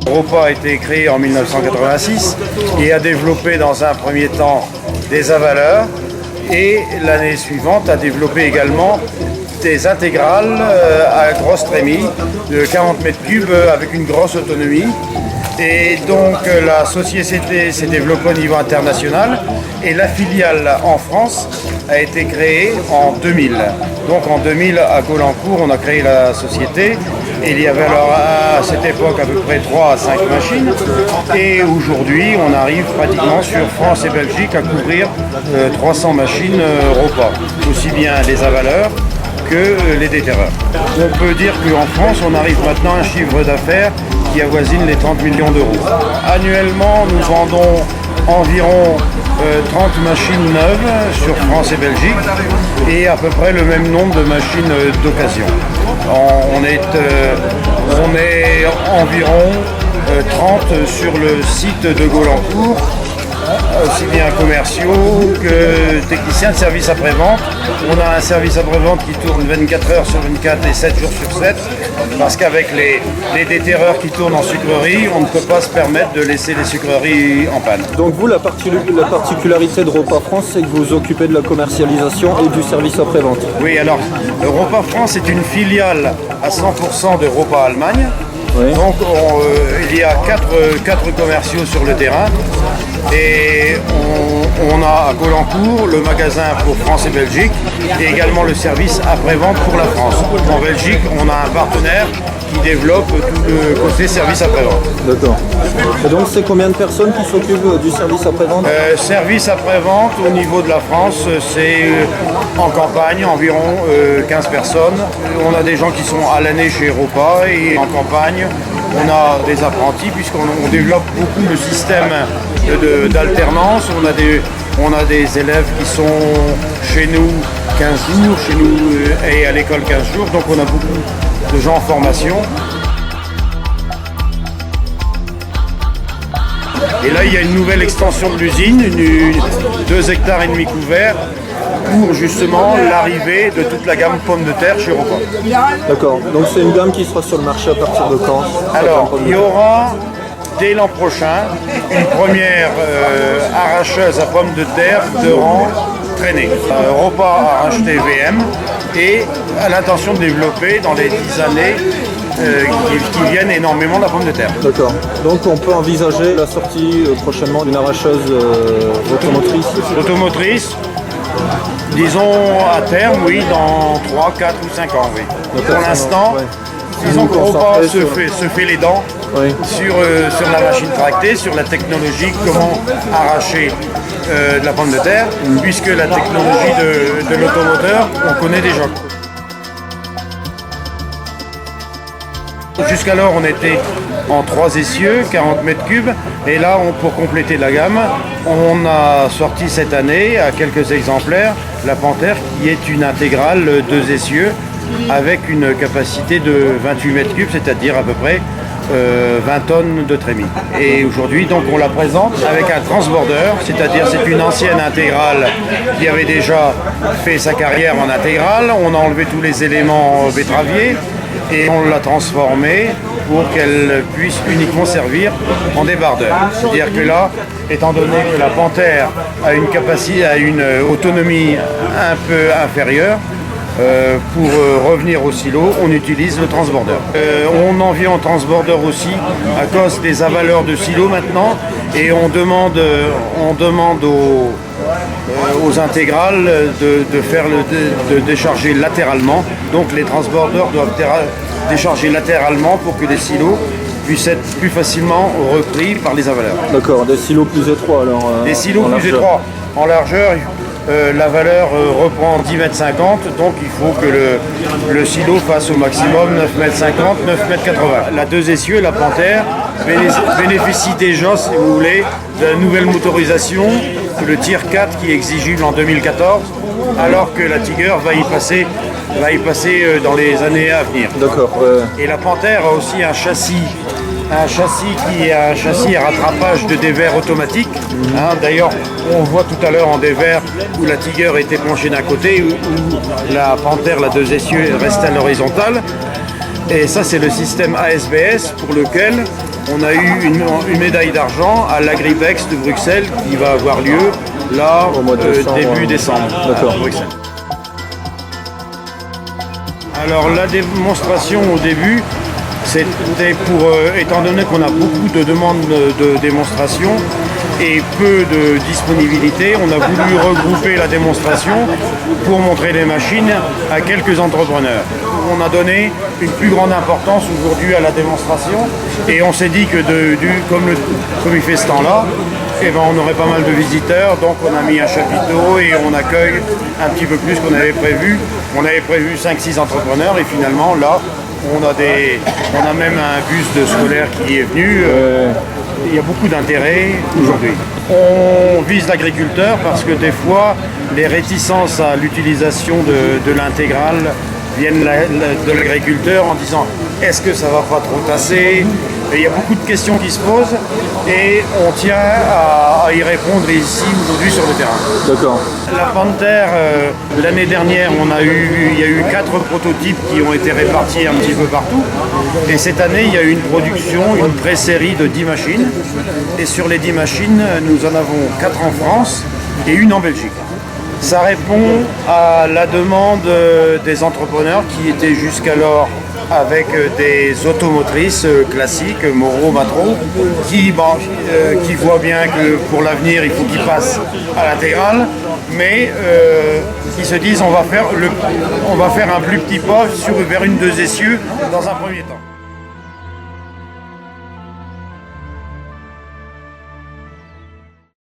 Europa a été créé en 1986 et a développé dans un premier temps des avaleurs et l'année suivante a développé également des intégrales à grosse trémie de 40 mètres cubes avec une grosse autonomie. Et donc la société s'est développée au niveau international et la filiale en France a été créée en 2000. Donc en 2000 à Gaulancourt on a créé la société et il y avait alors à cette époque à peu près 3 à 5 machines et aujourd'hui on arrive pratiquement sur France et Belgique à couvrir 300 machines Europa, aussi bien les avaleurs que les déterreurs. On peut dire qu'en France on arrive maintenant à un chiffre d'affaires qui avoisine les 30 millions d'euros. Annuellement, nous vendons environ 30 machines neuves sur France et Belgique et à peu près le même nombre de machines d'occasion. On est environ 30 sur le site de Gaulancourt, aussi bien commerciaux que techniciens de service après-vente. On a un service après-vente qui tourne 24 heures sur 24 et 7 jours sur 7 parce qu'avec les déterreurs qui tournent en sucrerie, on ne peut pas se permettre de laisser les sucreries en panne. Donc vous, la particularité de Europa France, c'est que vous vous occupez de la commercialisation et du service après-vente. Oui, alors Europa France est une filiale à 100% d'Europa Allemagne. Oui. Donc il y a quatre commerciaux sur le terrain et on a à Gaulancourt le magasin pour France et Belgique et également le service après-vente pour la France. En Belgique, on a un partenaire qui développe tout le côté service après-vente. D'accord. Et donc c'est combien de personnes qui s'occupent du service après-vente? Service après-vente au niveau de la France, c'est en campagne environ 15 personnes. On a des gens qui sont à l'année chez Europa et en campagne, on a des apprentis puisqu'on développe beaucoup le système d'alternance. On a des élèves qui sont chez nous 15 jours, chez nous et à l'école 15 jours, donc on a beaucoup de gens en formation. Et là, il y a une nouvelle extension de l'usine, 2,5 hectares couverts, pour justement l'arrivée de toute la gamme pommes de terre chez Europa. D'accord, donc c'est une gamme qui sera sur le marché à partir de quand? Alors, il y aura dès l'an prochain une première arracheuse à pommes de terre de rang traîné. Europa a racheté VM et a l'intention de développer dans les 10 années qui viennent énormément de la pomme de terre. D'accord. Donc on peut envisager la sortie prochainement d'une arracheuse automotrice. Automotrice, disons à terme, oui, dans 3, 4 ou 5 ans, oui. Pour l'instant, disons qu'Europa se fait les dents sur la machine tractée, sur la technologie, comment arracher de la pomme de terre, puisque la technologie de l'automoteur, on connaît déjà. Jusqu'alors, on était en 3 essieux, 40 mètres cubes, et là, pour compléter la gamme, on a sorti cette année, à quelques exemplaires, la Panthère, qui est une intégrale 2 essieux, avec une capacité de 28 mètres cubes, c'est-à-dire à peu près 20 tonnes de trémie. Et aujourd'hui, donc, on la présente avec un transborder, c'est-à-dire c'est une ancienne intégrale qui avait déjà fait sa carrière en intégrale. On a enlevé tous les éléments betteraviers et on l'a transformée pour qu'elle puisse uniquement servir en débardeur. C'est-à-dire que là, étant donné que la Panthère a une capacité, a une autonomie un peu inférieure, pour revenir au silo, on utilise le transborder. On en vient au transborder aussi à cause des avaleurs de silo maintenant et on demande aux intégrales de décharger latéralement. Donc les transborders doivent décharger latéralement pour que les silos puissent être plus facilement repris par les avaleurs. D'accord, des silos plus étroits alors. Des silos plus étroits en largeur. La valeur reprend 10,50 m, donc il faut que le silo fasse au maximum 9,50 m, 9,80 m. La 2 essieux, la Panthère, bénéficie déjà, si vous voulez, de la nouvelle motorisation, le Tier 4 qui est exigible en 2014, alors que la Tiger va y passer dans les années à venir. D'accord. Et la Panthère a aussi un châssis qui est un châssis à rattrapage de dévers automatique. D'ailleurs, on voit tout à l'heure en dévers où la Tiger était penchée d'un côté, où la Panthère, la 2 essieux, reste à l'horizontale. Et ça, c'est le système ASBS pour lequel on a eu une médaille d'argent à l'Agripex de Bruxelles qui va avoir lieu là Au mois de décembre, début décembre d'accord. à Bruxelles. Alors la démonstration au début, c'était pour, étant donné qu'on a beaucoup de demandes de démonstration et peu de disponibilité, on a voulu regrouper la démonstration pour montrer les machines à quelques entrepreneurs. On a donné une plus grande importance aujourd'hui à la démonstration et on s'est dit que comme il fait ce temps-là, eh ben, on aurait pas mal de visiteurs, donc on a mis un chapiteau et on accueille un petit peu plus qu'on avait prévu. On avait prévu 5-6 entrepreneurs et finalement là, on a même un bus de scolaire qui est venu. Il y a beaucoup d'intérêt aujourd'hui. On vise l'agriculteur parce que des fois, les réticences à l'utilisation de l'intégrale viennent de l'agriculteur en disant est-ce que ça va pas trop tasser? Et il y a beaucoup de questions qui se posent et on tient à y répondre ici aujourd'hui sur le terrain. D'accord. La Panther, l'année dernière, il y a eu 4 prototypes qui ont été répartis un petit peu partout. Et cette année, il y a eu une production, une pré-série de 10 machines. Et sur les 10 machines, nous en avons 4 en France et une en Belgique. Ça répond à la demande des entrepreneurs qui étaient jusqu'alors avec des automotrices classiques, Moreau, Matro, qui voient bien que pour l'avenir, il faut qu'ils passent à l'intégrale, mais qui se disent on va faire un plus petit pas vers une 2 essieux dans un premier temps.